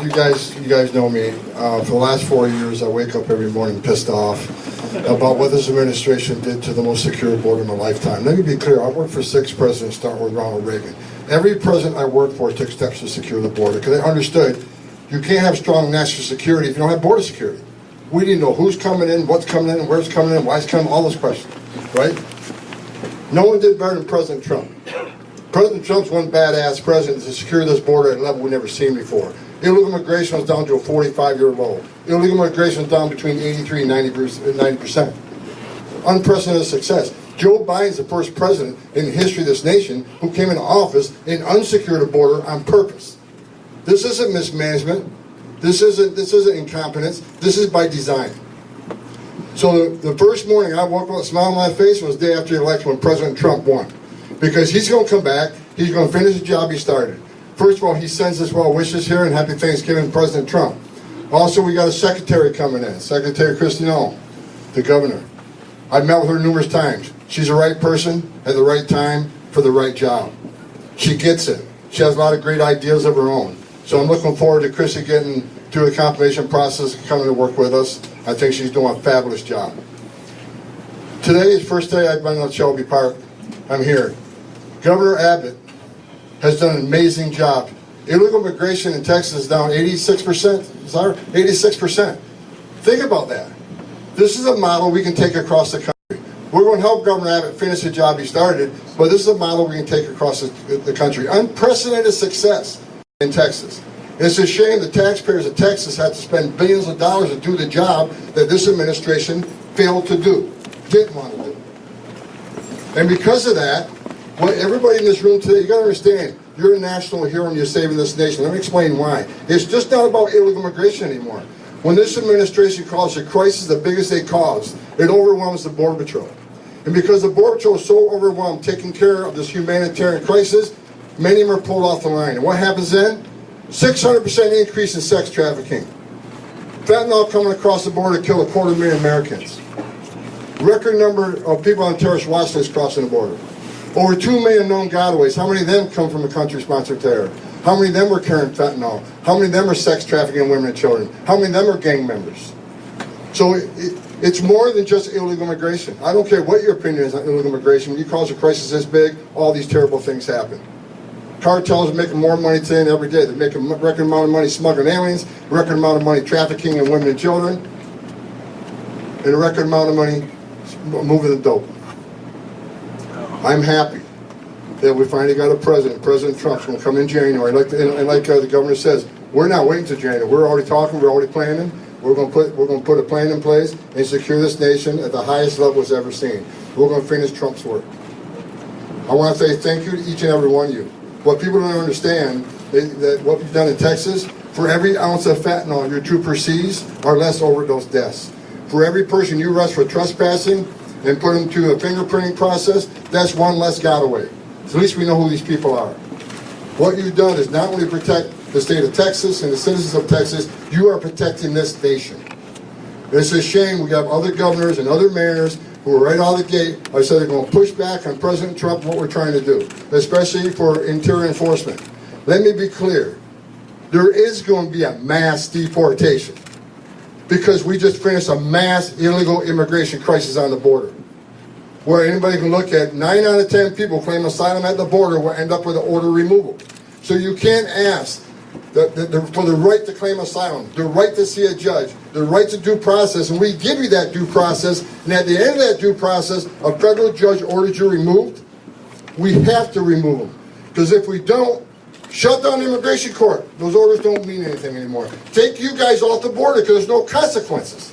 you guys know me. For the last 4 years, I wake up every morning pissed off about what this administration did to the most secure border in my lifetime. Let me be clear, I worked for 6 presidents, starting with Ronald Reagan. Every president I worked for took steps to secure the border, because they understood you can't have strong national security if you don't have border security. We didn't know who's coming in, what's coming in, where's coming in, why it's coming, all those questions, right? No one did better than President Trump. President Trump's one badass president to secure this border at a level we've never seen before. Illegal immigration was down to a 45-year low. Illegal immigration was down between 83 and 90%. Unprecedented success. Joe Biden's the first president in the history of this nation who came into office and unsecured the border on purpose. This isn't mismanagement. This isn't incompetence. This is by design. So the first morning I woke up with a smile on my face was the day after the election when President Trump won. Because he's going to come back, he's going to finish the job he started. First of all, he sends us well wishes here and happy Thanksgiving to President Trump. Also, we got a secretary coming in, Secretary Christiane, the governor. I've met with her numerous times. She's the right person at the right time for the right job. She gets it. She has a lot of great ideas of her own. So I'm looking forward to Chrissy getting through the confirmation process and coming to work with us. I think she's doing a fabulous job. Today is the first day I've been at Shelby Park. I'm here. Governor Abbott has done an amazing job. Illegal immigration in Texas is down 86%. 86%. Think about that. This is a model we can take across the country. We're going to help Governor Abbott finish the job he started, but this is a model we can take across the country. Unprecedented success in Texas. It's a shame the taxpayers of Texas had to spend billions of dollars to do the job that this administration failed to do, didn't want to do. And because of that, what everybody in this room today, you got to understand, you're a national hero and you're saving this nation. Let me explain why. It's just not about illegal immigration anymore. When this administration calls a crisis the biggest they caused, it overwhelms the Border Patrol. And because the Border Patrol is so overwhelmed taking care of this humanitarian crisis, many of them are pulled off the line. And what happens then? 600% increase in sex trafficking. Fentanyl coming across the border to kill 250,000 Americans. Record number of people on terrorist watch list crossing the border. Over 2 million known gotaways. How many of them come from a country-sponsored terror? How many of them were carrying fentanyl? How many of them are sex trafficking women and children? How many of them are gang members? So it's more than just illegal immigration. I don't care what your opinion is on illegal immigration. When you cause a crisis this big, all these terrible things happen. Cartels are making more money today than every day. They're making a record amount of money smuggling aliens, a record amount of money trafficking in women and children, and a record amount of money moving the dope. I'm happy that we finally got a president. President Trump's going to come in January. Like the governor says, we're not waiting until January. We're already talking. We're already planning. We're going to put a plan in place and secure this nation at the highest level it's ever seen. We're going to finish Trump's work. I want to say thank you to each and every one of you. What people don't understand is that what we've done in Texas, for every ounce of fentanyl your troopers seize are less overdose deaths. For every person you arrest for trespassing and put them through a fingerprinting process, that's one less gotaway. So at least we know who these people are. What you've done is not only protect the state of Texas and the citizens of Texas, you are protecting this nation. It's a shame we have other governors and other mayors who are right out of the gate. I said they're going to push back on President Trump what we're trying to do, especially for interior enforcement. Let me be clear. There is going to be a mass deportation because we just finished a mass illegal immigration crisis on the border, where anybody can look at 9 out of 10 people claim asylum at the border will end up with an order removal. So you can't ask for the right to claim asylum, the right to see a judge, the right to due process, and we give you that due process, and at the end of that due process, a federal judge orders you removed, we have to remove them. Because if we don't, shut down the immigration court. Those orders don't mean anything anymore. Take you guys off the border because there's no consequences.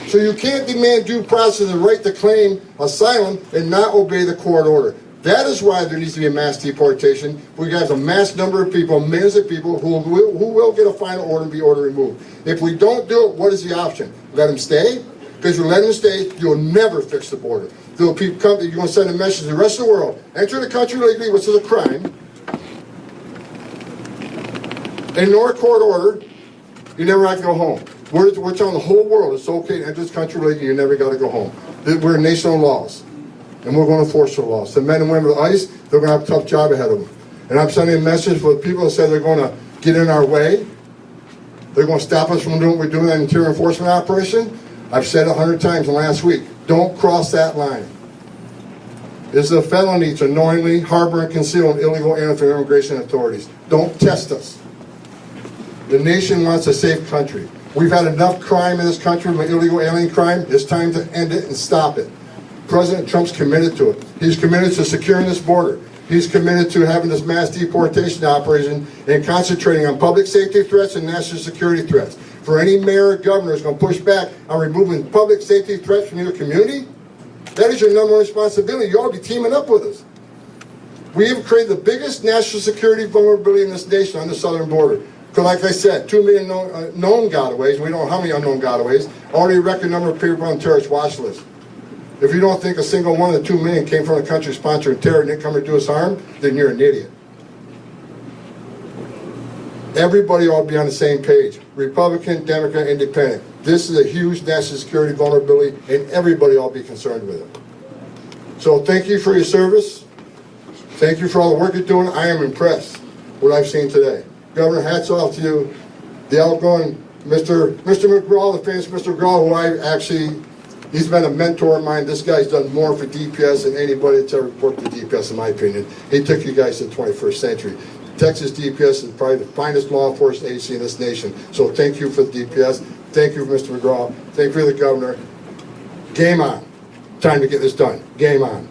So you can't demand due process and the right to claim asylum and not obey the court order. That is why there needs to be a mass deportation. We have a mass number of people, millions of people who will get a final order and be order removed. If we don't do it, what is the option? Let them stay? Because if you let them stay, you'll never fix the border. There will people come, you're going to send a message to the rest of the world. Enter the country legally, which is a crime. Ignore a court order, you never have to go home. We're telling the whole world it's okay to enter this country legally, you never got to go home. We're a nation of laws, and we're going to enforce the laws. The men and women of ICE, they're going to have a tough job ahead of them. And I'm sending a message for the people that say they're going to get in our way. They're going to stop us from doing what we're doing in an interior enforcement operation. I've said it 100 times in the last week. Don't cross that line. It's a felony to knowingly harbor and conceal an illegal alien from immigration authorities. Don't test us. The nation wants a safe country. We've had enough crime in this country with illegal alien crime. It's time to end it and stop it. President Trump's committed to it. He's committed to securing this border. He's committed to having this mass deportation operation and concentrating on public safety threats and national security threats. For any mayor or governor who's going to push back on removing public safety threats from your community, that is your number one responsibility. You ought to be teaming up with us. We have created the biggest national security vulnerability in this nation on the southern border. Because like I said, 2 million known gotaways, we don't know how many unknown gotaways, already a record number of people on terrorist watch lists. If you don't think a single one of the 2 million came from a country sponsoring terror and didn't come to do us harm, then you're an idiot. Everybody ought to be on the same page. Republican, Democrat, Independent. This is a huge national security vulnerability and everybody ought to be concerned with it. So thank you for your service. Thank you for all the work you're doing. I am impressed with what I've seen today. Governor, hats off to you. The outgoing Mr. McGraw, the famous Mr. McGraw, who I actually, he's been a mentor of mine. This guy's done more for DPS than anybody that's ever worked for DPS, in my opinion. He took you guys to the 21st century. Texas DPS is probably the finest law enforcement agency in this nation. So thank you for the DPS. Thank you, Mr. McGraw. Thank you for the governor. Game on. Time to get this done. Game on.